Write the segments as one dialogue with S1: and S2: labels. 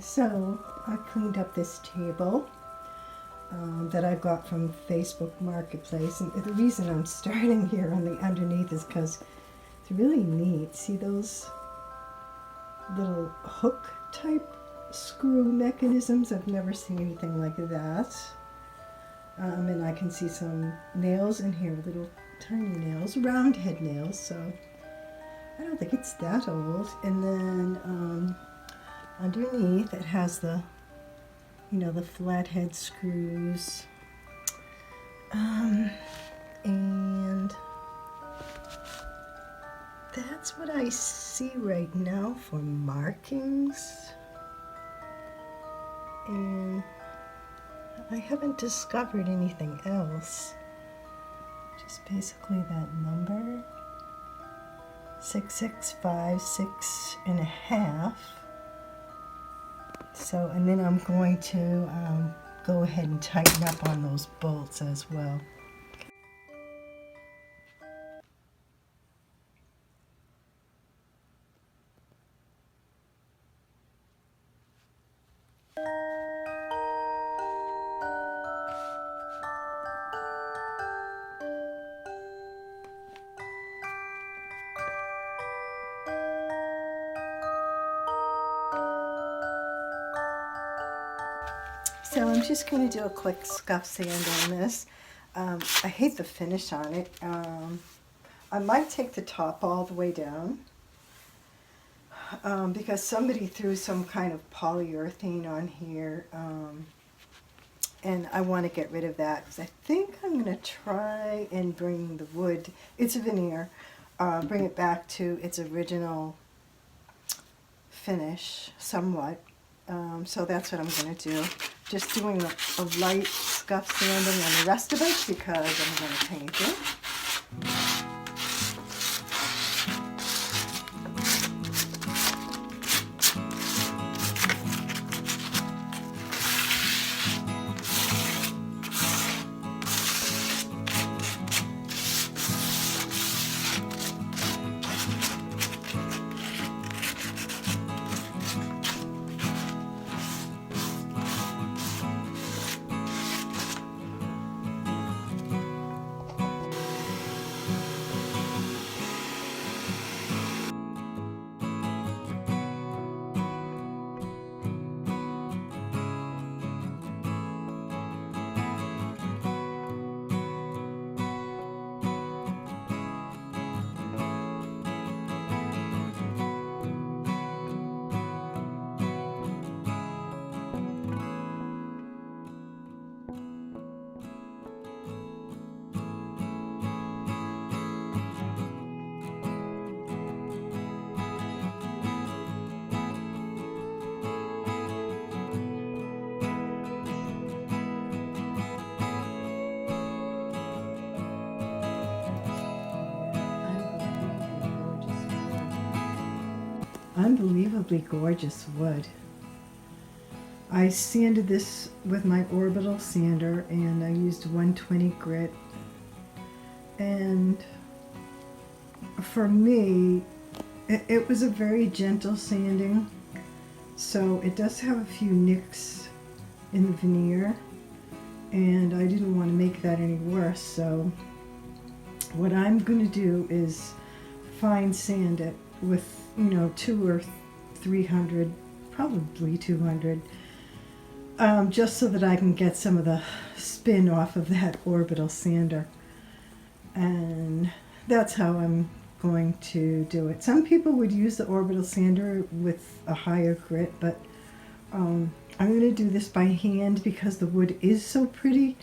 S1: So I cleaned up this table that I got from Facebook Marketplace, and the reason I'm starting here on the underneath is because it's really neat. See those little hook type screw mechanisms? I've never seen anything like that. And I can see some nails in here, little tiny nails, round head nails, so I don't think it's that old. And then underneath it has the, you know, the flathead screws. And that's what I see right now for markings. And I haven't discovered anything else. Just basically that number, 6656 and a half. So, and then I'm going to go ahead and tighten up on those bolts as well. So I'm just going to do a quick scuff sand on this. I hate the finish on it. I might take the top all the way down because somebody threw some kind of polyurethane on here, and I want to get rid of that because I think I'm going to try and bring the wood, it's a veneer, bring it back to its original finish somewhat. So that's what I'm going to do. Just doing a light scuff sanding on the rest of it because I'm going to paint it. Unbelievably gorgeous wood. I sanded this with my orbital sander and I used 120 grit, and for me it was a very gentle sanding, so it does have a few nicks in the veneer and I didn't want to make that any worse. So what I'm going to do is fine sand it with, you know, 200 or 300, probably 200, just so that I can get some of the spin off of that orbital sander. And that's how I'm going to do it. Some people would use the orbital sander with a higher grit, but I'm going to do this by hand because the wood is so pretty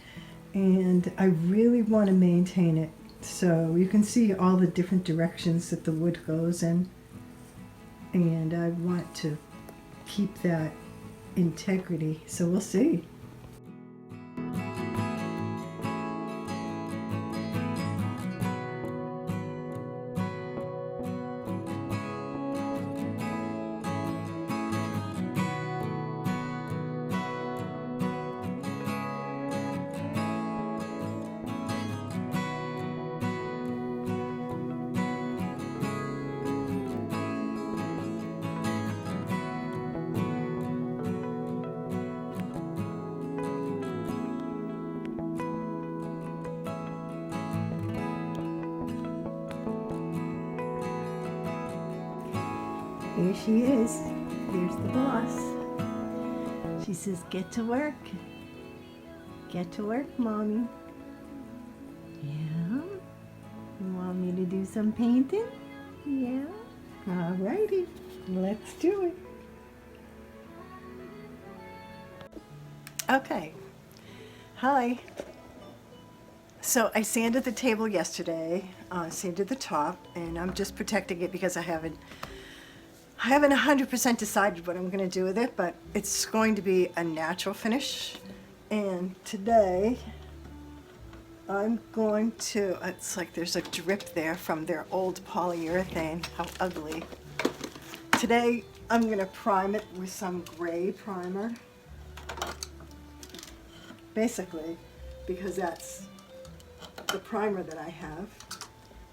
S1: and I really want to maintain it. So you can see all the different directions that the wood goes in, and I want to keep that integrity, so we'll see.
S2: Here she is. Here's the boss. She says, get to work. Get to work, Mommy. Yeah? You want me to do some painting? Yeah? Alrighty. Let's do it. Okay. Hi. So I sanded the table yesterday, sanded the top, and I'm just protecting it because I haven't 100% decided what I'm going to do with it, but it's going to be a natural finish. And today I'm going to, it's like there's a drip there from their old polyurethane. How ugly. Today I'm going to prime it with some gray primer. Basically, because that's the primer that I have.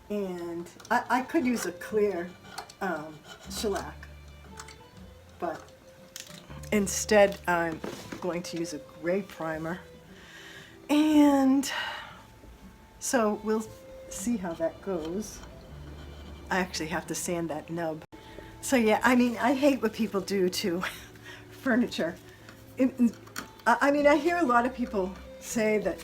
S2: And I could use a clear shellac, but instead I'm going to use a gray primer. And so we'll see how that goes. I actually have to sand that nub. So yeah, I mean, I hate what people do to furniture. I mean, I hear a lot of people say that,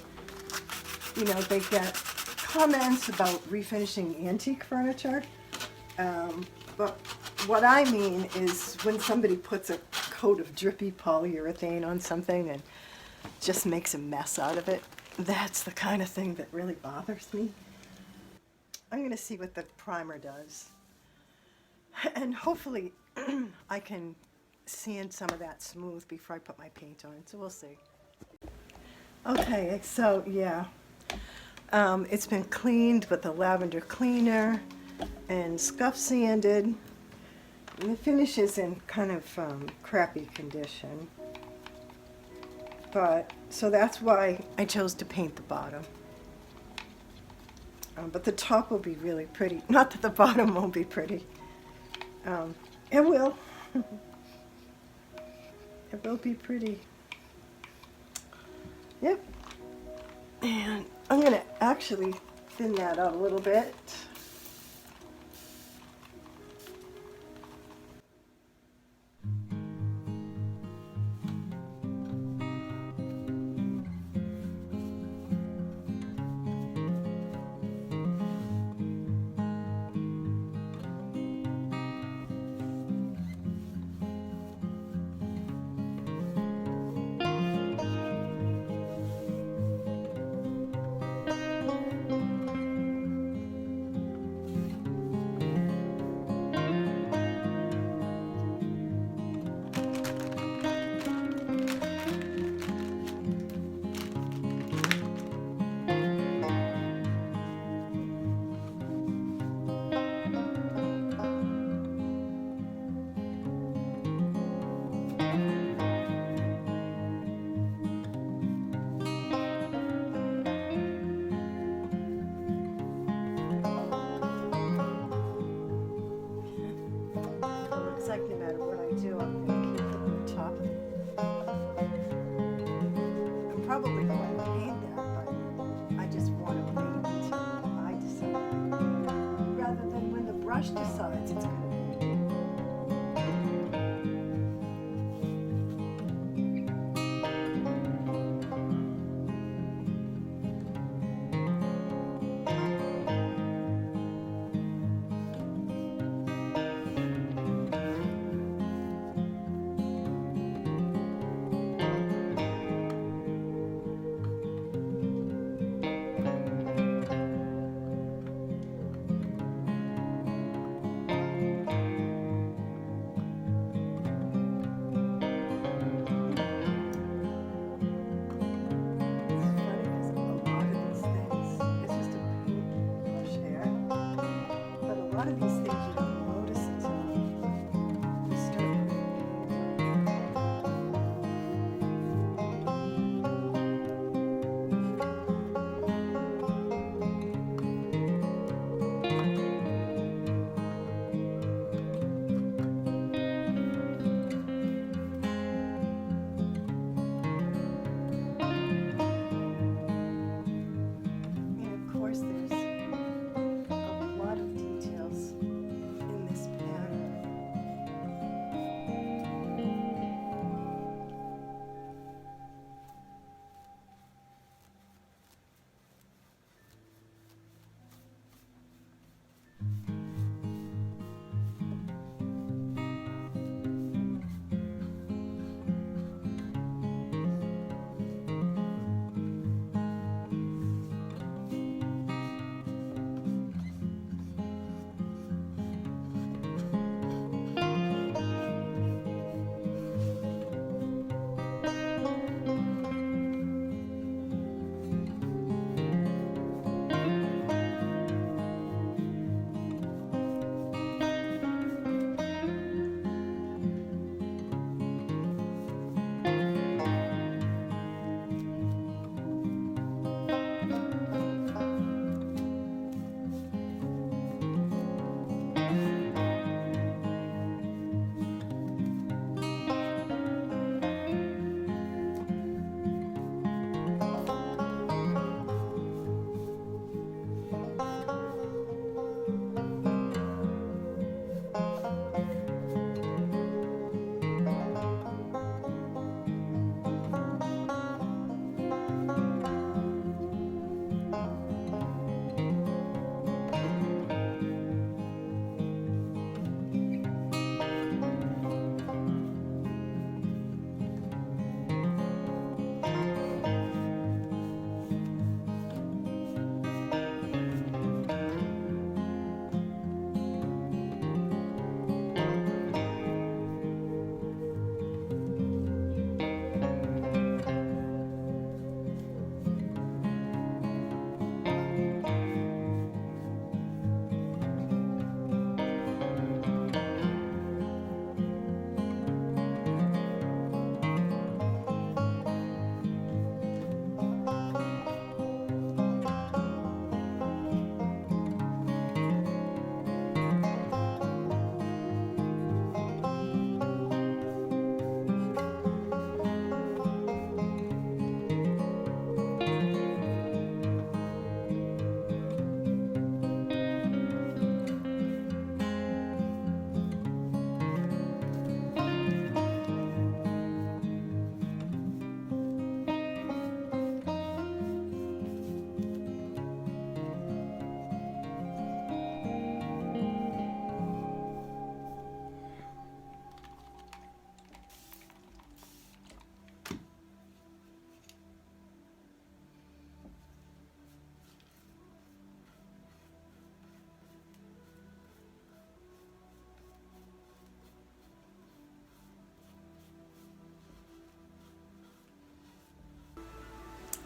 S2: you know, they get comments about refinishing antique furniture. But what I mean is when somebody puts a coat of drippy polyurethane on something and just makes a mess out of it, that's the kind of thing that really bothers me. I'm going to see what the primer does. And hopefully I can sand some of that smooth before I put my paint on, so we'll see. Okay, so yeah, it's been cleaned with the lavender cleaner and scuff sanded. And the finish is in kind of crappy condition, but so that's why I chose to paint the bottom. But the top will be really pretty. Not that the bottom won't be pretty. It will. It will be pretty. Yep. And I'm going to actually thin that out a little bit. Like no matter what I do, I'm going to keep it on top. I'm probably going to paint that, but I just want to wait until I decide, rather than when the brush decides it's going to be. A lot of these things you don't notice until you start and of course there's a lot of details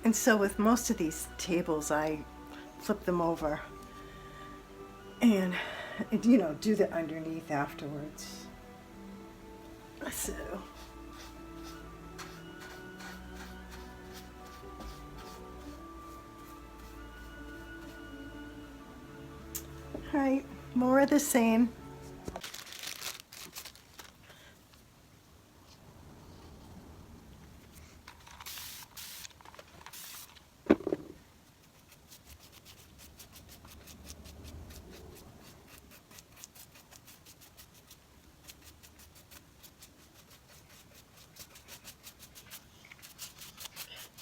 S2: And so with most of these tables, I flip them over and, you know, do the underneath afterwards. So, all right, more of the same.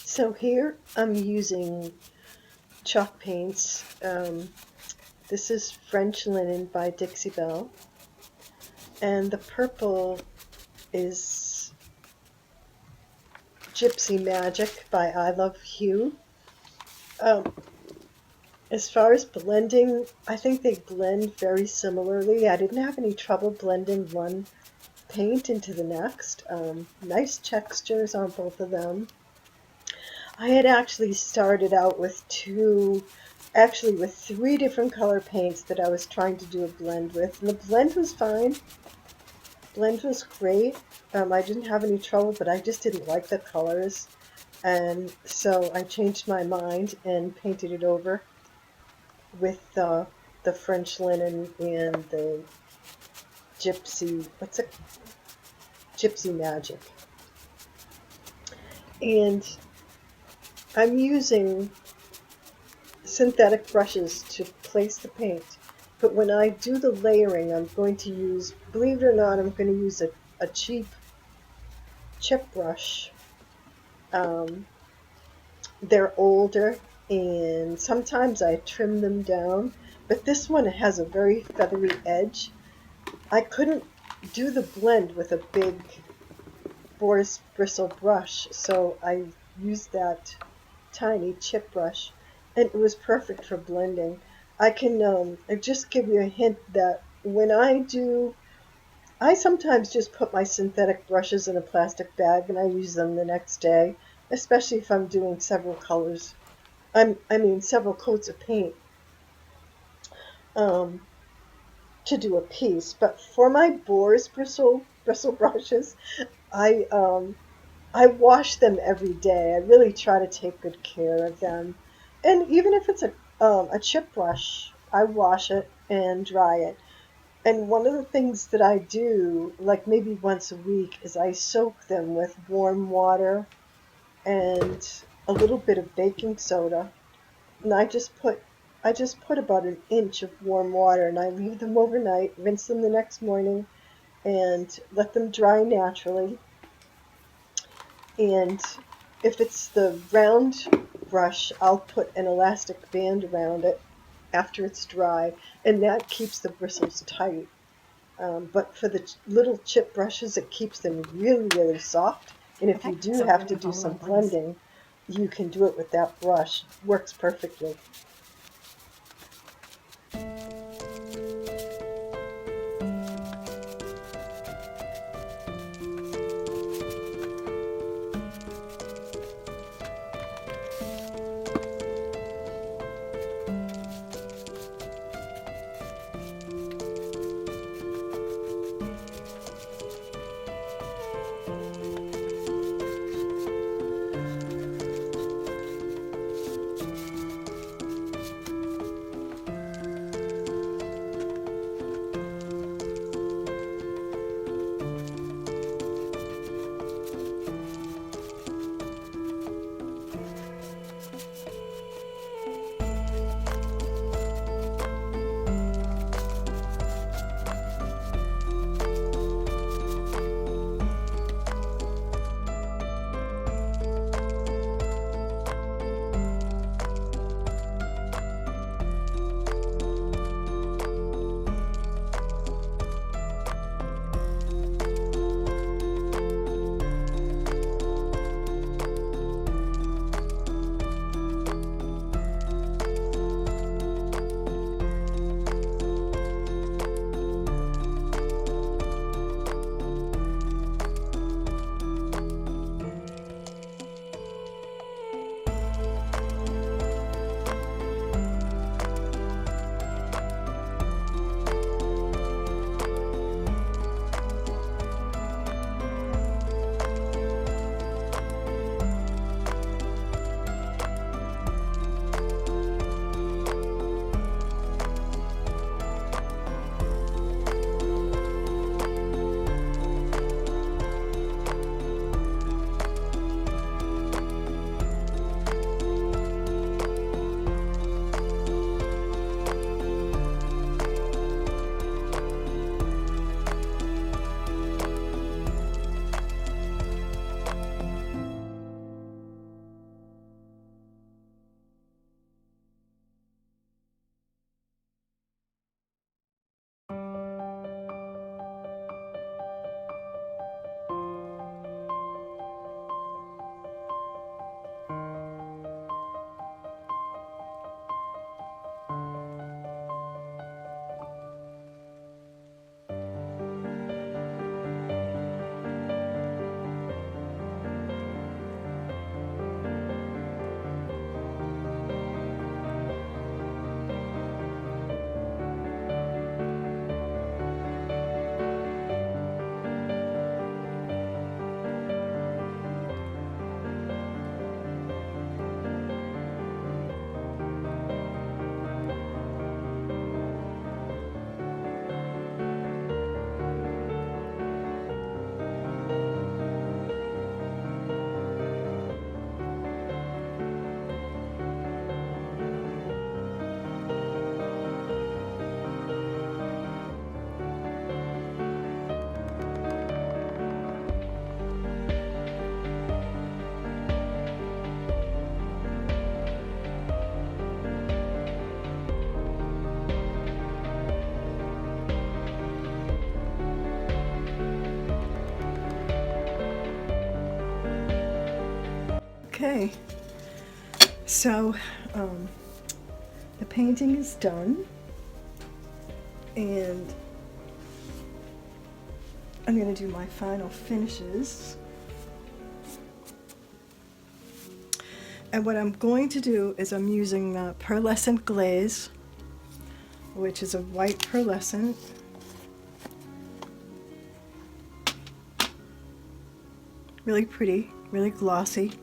S2: So here I'm using chalk paints. This is French Linen by Dixie Belle, and the purple is Gypsy Magic by Love Hue. As far as blending, I think they blend very similarly. I didn't have any trouble blending one paint into the next. Nice textures on both of them. I had actually started out with with three different color paints that I was trying to do a blend with. And the blend was fine. Blend was great. I didn't have any trouble, but I just didn't like the colors. And so I changed my mind and painted it over with the French Linen and the Gypsy Magic. And I'm using synthetic brushes to place the paint, but when I do the layering, I'm going to use, believe it or not, I'm going to use a cheap chip brush. They're older, and sometimes I trim them down, but this one has a very feathery edge. I couldn't do the blend with a big boar's bristle brush, so I used that tiny chip brush, and it was perfect for blending. I can just give you a hint that when I sometimes just put my synthetic brushes in a plastic bag and I use them the next day, especially if I'm doing several colors. Several coats of paint to do a piece. But for my boar's bristle brushes, I I wash them every day. I really try to take good care of them. And even if it's a chip brush, I wash it and dry it. And one of the things that I do, like maybe once a week, is I soak them with warm water and a little bit of baking soda. And I just put about an inch of warm water and I leave them overnight, rinse them the next morning, and let them dry naturally. And if it's the round brush, I'll put an elastic band around it after it's dry, and that keeps the bristles tight. But for the little chip brushes, it keeps them really, really soft. And if you do have to do some blending, you can do it with that brush. Works perfectly. Okay, so the painting is done, and I'm going to do my final finishes. And what I'm going to do is I'm using pearlescent glaze, which is a white pearlescent. Really pretty, really glossy.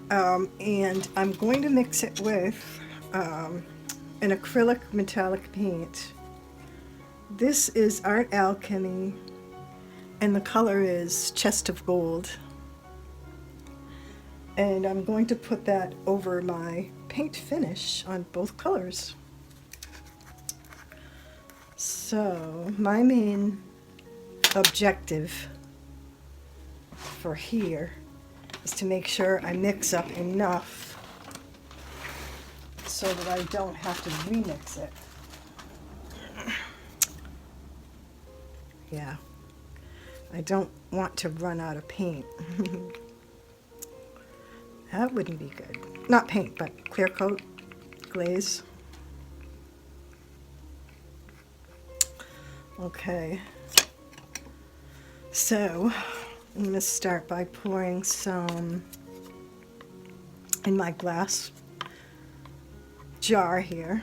S2: And I'm going to mix it with an acrylic metallic paint. This is Art Alchemy, and the color is Chest of Gold. And I'm going to put that over my paint finish on both colors. So my main objective for here is to make sure I mix up enough so that I don't have to remix it. Yeah, I don't want to run out of paint. That wouldn't be good. Not paint, but clear coat, glaze. Okay, so I'm going to start by pouring some in my glass jar here.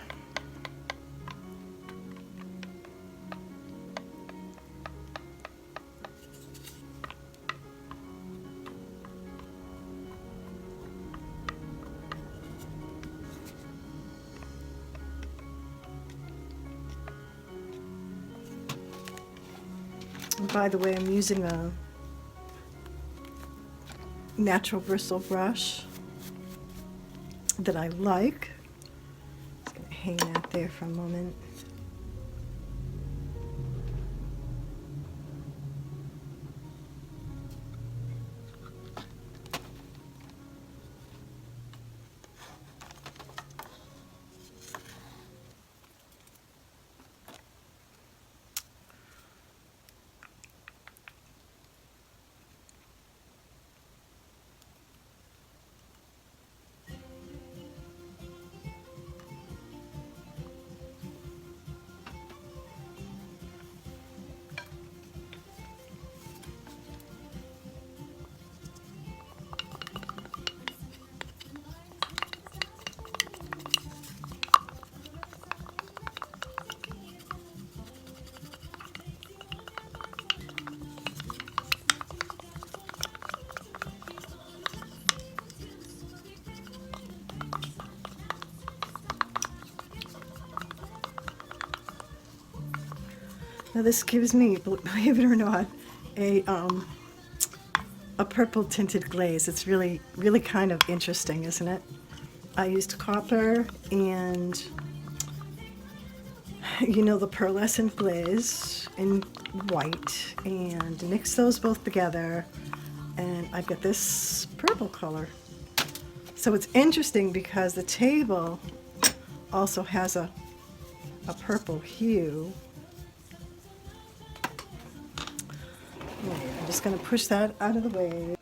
S2: And by the way, I'm using a natural bristle brush that I like. Just going to hang that there for a moment. Now this gives me, believe it or not, a purple tinted glaze. It's really kind of interesting, isn't it? I used copper and, you know, the pearlescent glaze in white, and mix those both together, and I've got this purple color. So it's interesting because the table also has a purple hue. I'm just going to push that out of the way.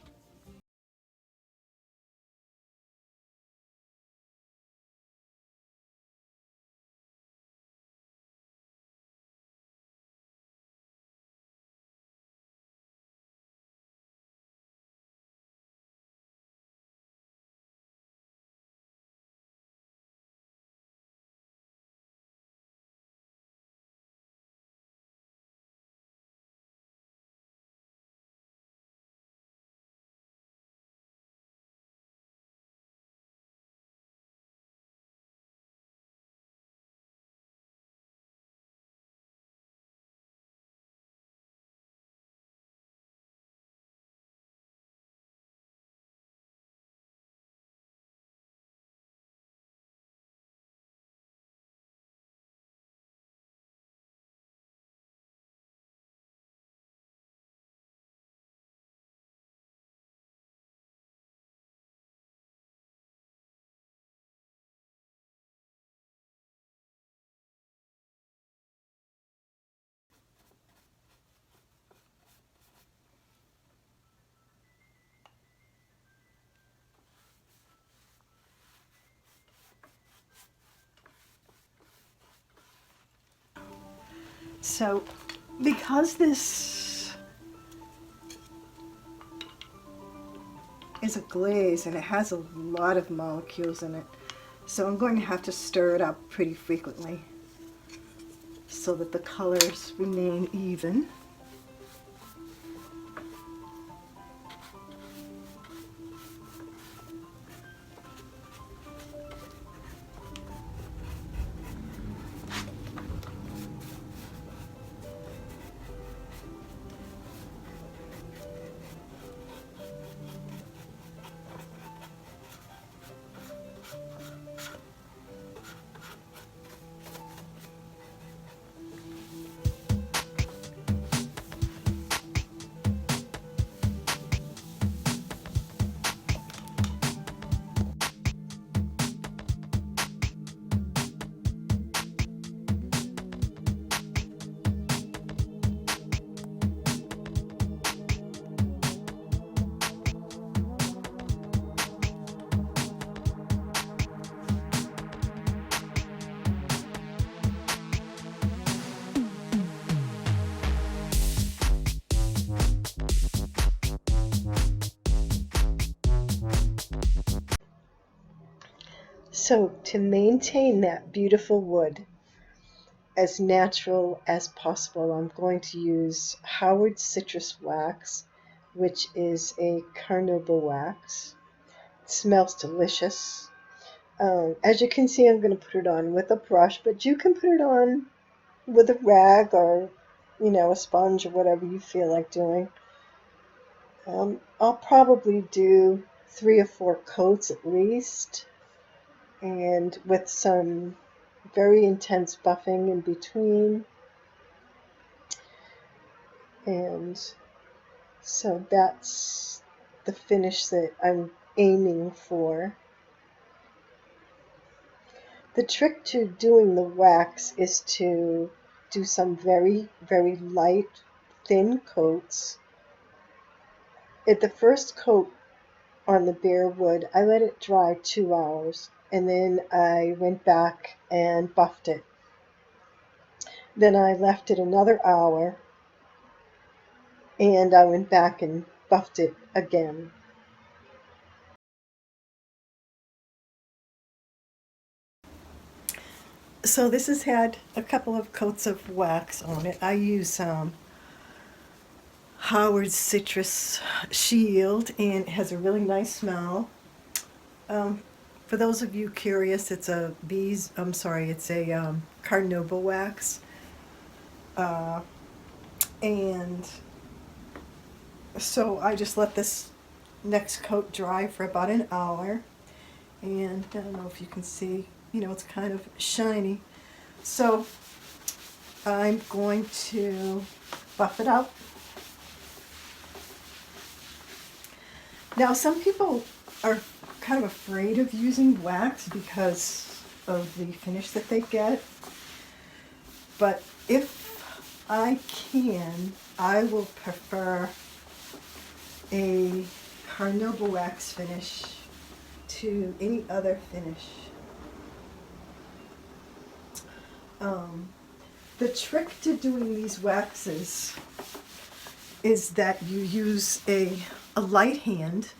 S2: So because this is a glaze and it has a lot of molecules in it, so I'm going to have to stir it up pretty frequently so that the colors remain even. So to maintain that beautiful wood as natural as possible, I'm going to use Howard Citrus Wax, which is a carnauba wax. It smells delicious. As you can see, I'm going to put it on with a brush, but you can put it on with a rag or, a sponge or whatever you feel like doing. I'll probably do 3 or 4 coats at least, and with some very intense buffing in between. And so that's the finish that I'm aiming for. The trick to doing the wax is to do some very, very light, thin coats. At the first coat on the bare wood, I let it dry 2 hours, and then I went back and buffed it. Then I left it another hour, and I went back and buffed it again. So this has had a couple of coats of wax on it. I use Howard Citrus Shield, and it has a really nice smell. For those of you curious, it's a carnauba wax. And so I just let this next coat dry for about an hour. And I don't know if you can see, it's kind of shiny. So I'm going to buff it out. Now, some people are kind of afraid of using wax because of the finish that they get. But if I can, I will prefer a carnauba wax finish to any other finish. The trick to doing these waxes is that you use a light hand.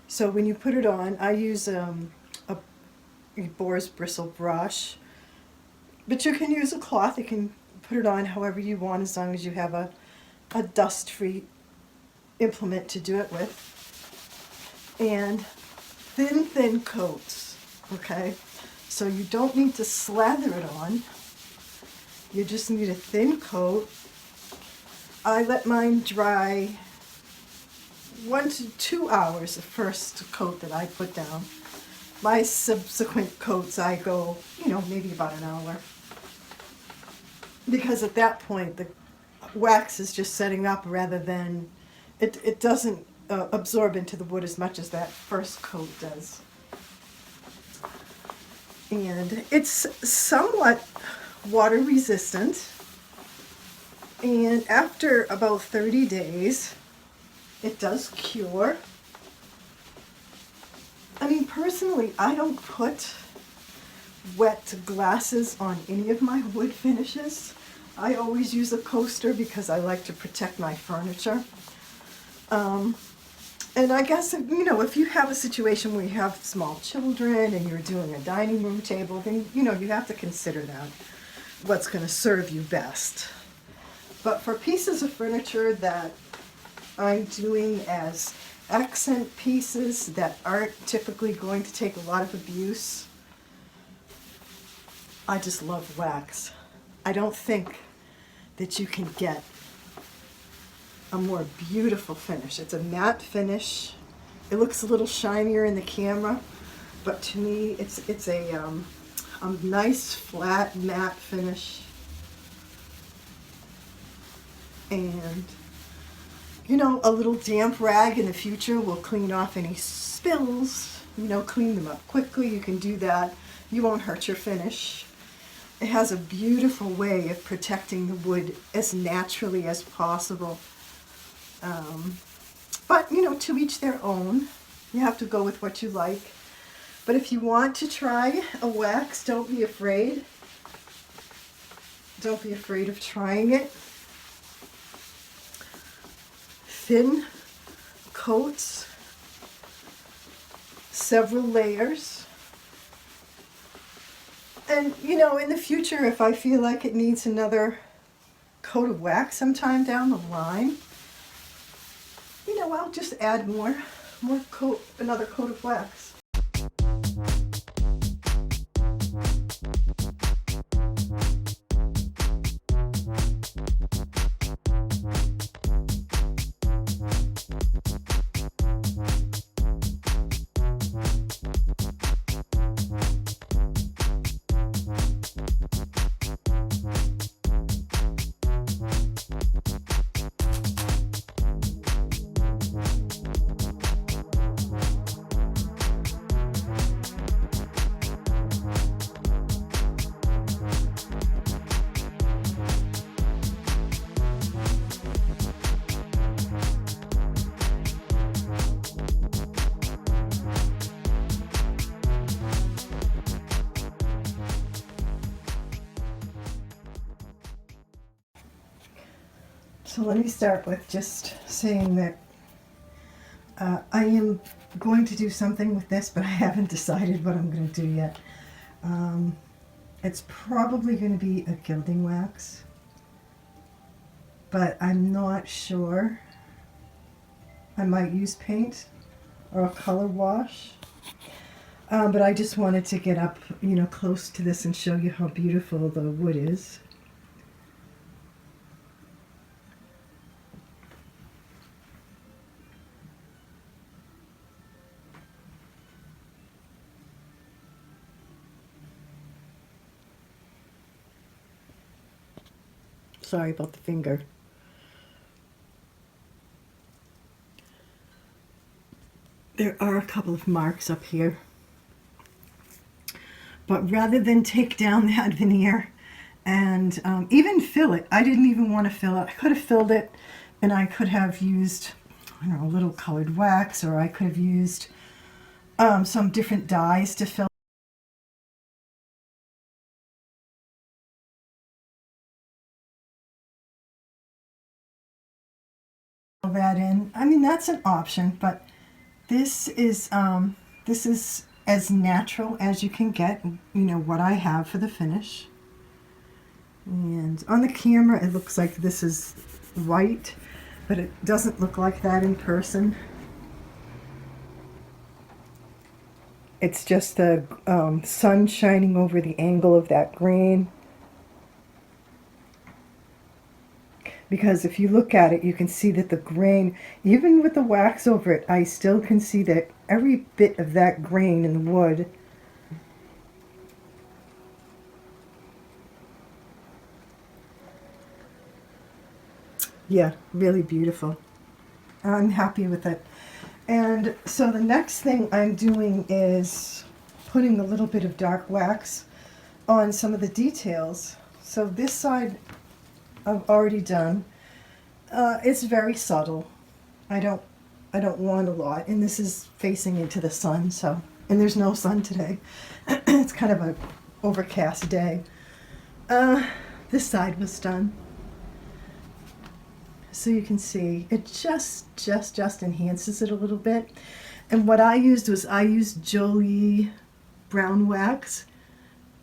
S2: So when you put it on, I use a boar's bristle brush, but you can use a cloth. You can put it on however you want, as long as you have a dust-free implement to do it with. And thin coats, okay? So you don't need to slather it on. You just need a thin coat. I let mine dry 1 to 2 hours, the first coat that I put down. My subsequent coats, I go, maybe about an hour. Because at that point, the wax is just setting up rather than, it doesn't absorb into the wood as much as that first coat does. And it's somewhat water resistant. And after about 30 days, it does cure. I mean, personally, I don't put wet glasses on any of my wood finishes. I always use a coaster because I like to protect my furniture. And I guess, you know, if you have a situation where you have small children and you're doing a dining room table, then, you know, you have to consider that, what's going to serve you best. But for pieces of furniture that I'm doing as accent pieces that aren't typically going to take a lot of abuse, I just love wax. I don't think that you can get a more beautiful finish. It's a matte finish. It looks a little shinier in the camera, but to me it's a nice flat matte finish. And you know, a little damp rag in the future will clean off any spills, you know, clean them up quickly. You can do that. You won't hurt your finish. It has a beautiful way of protecting the wood as naturally as possible. But, you know, to each their own. You have to go with what you like. But if you want to try a wax, don't be afraid. Don't be afraid of trying it. Thin coats, several layers. And, you know, in the future, if I feel like it needs another coat of wax sometime down the line, you know, I'll just add another coat of wax. So let me start with just saying that I am going to do something with this, but I haven't decided what I'm going to do yet. It's probably going to be a gilding wax, but I'm not sure. I might use paint or a color wash, but I just wanted to get up, you know, close to this and show you how beautiful the wood is. Sorry about the finger. There are a couple of marks up here. But rather than take down that veneer and even fill it, I didn't even want to fill it. I could have filled it and I could have used, I don't know, a little colored wax, or I could have used some different dyes to fill that in. I mean, that's an option, but this is as natural as you can get, you know, what I have for the finish. And on the camera it looks like this is white, but it doesn't look like that in person. It's just the sun shining over the angle of that grain. Because if you look at it, you can see that the grain, even with the wax over it, I still can see that every bit of that grain in the wood. Yeah, really beautiful. I'm happy with it. And so the next thing I'm doing is putting a little bit of dark wax on some of the details. So this side I've already done. It's very subtle. I don't want a lot, and this is facing into the sun, so, and there's no sun today. It's kind of a overcast day.
S1: this side was done. So you can see it just enhances it a little bit. And what I used was Jolie brown wax.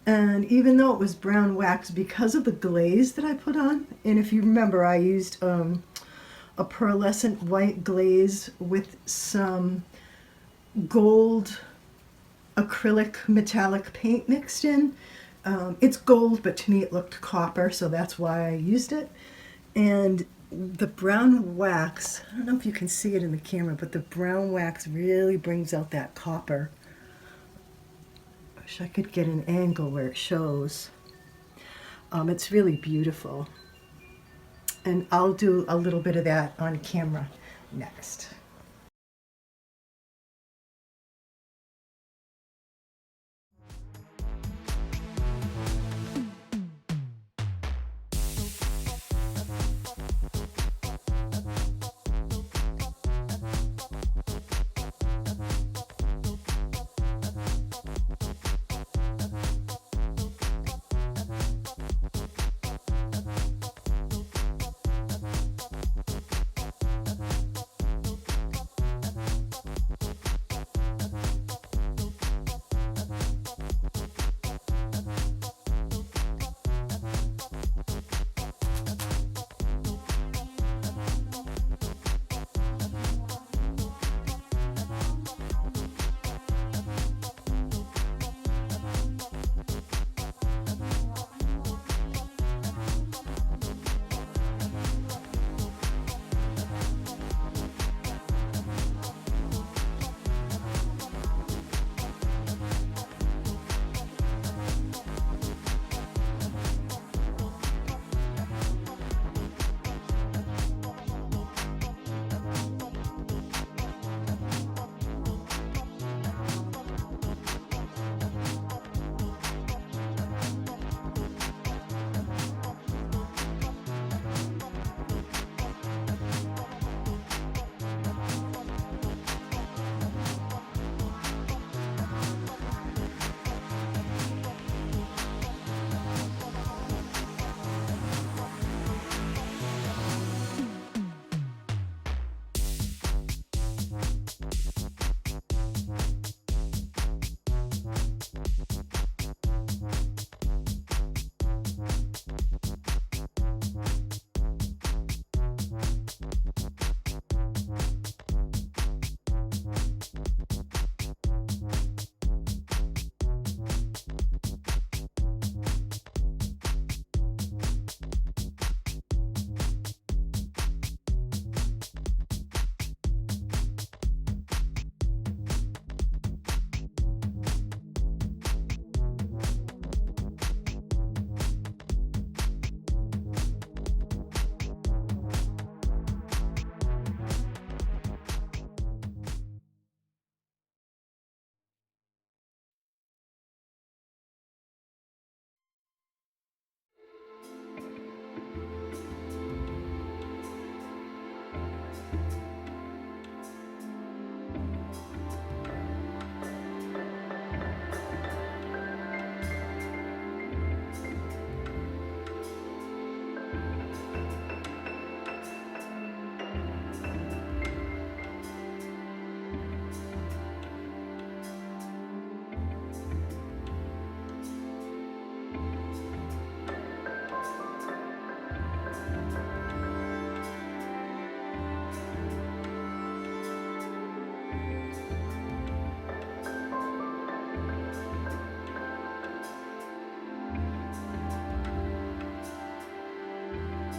S1: And even though it was brown wax, because of the glaze that I put on, and if you remember, I used a pearlescent white glaze with some gold acrylic metallic paint mixed in. It's gold, but to me it looked copper, so that's why I used it. And the brown wax, I don't know if you can see it in the camera, but the brown wax really brings out that copper. I wish I could get an angle where it shows. It's really beautiful. And I'll do a little bit of that on camera next.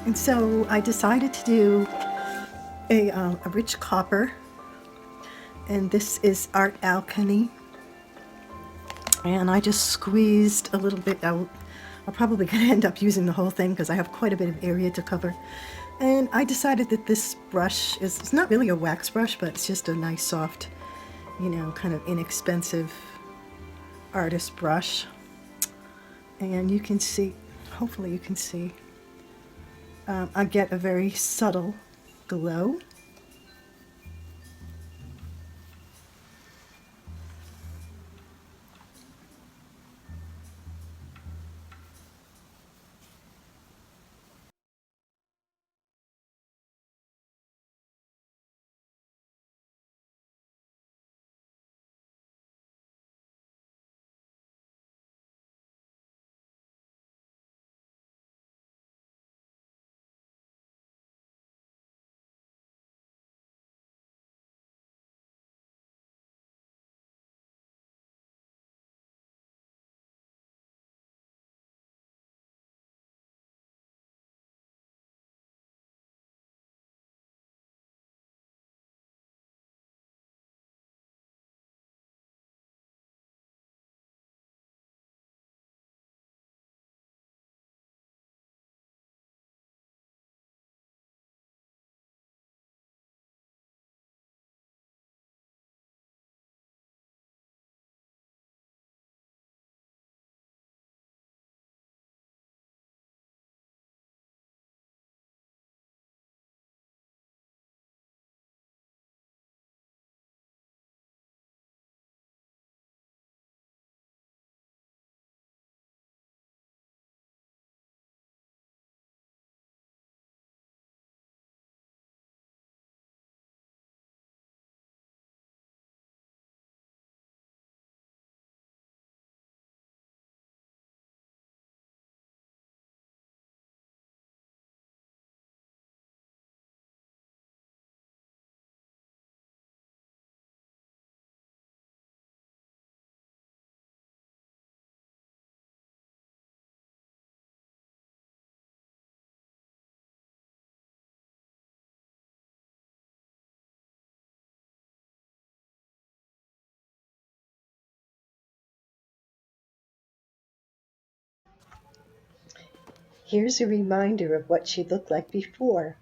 S1: And so I decided to do a rich copper, and this is Art Alchemy. And I just squeezed a little bit out. I'm probably going to end up using the whole thing because I have quite a bit of area to cover. And I decided that this brush is, it's not really a wax brush, but it's just a nice soft, you know, kind of inexpensive artist brush. And you can see, hopefully you can see, I get a very subtle glow.
S3: Here's a reminder of what she looked like before.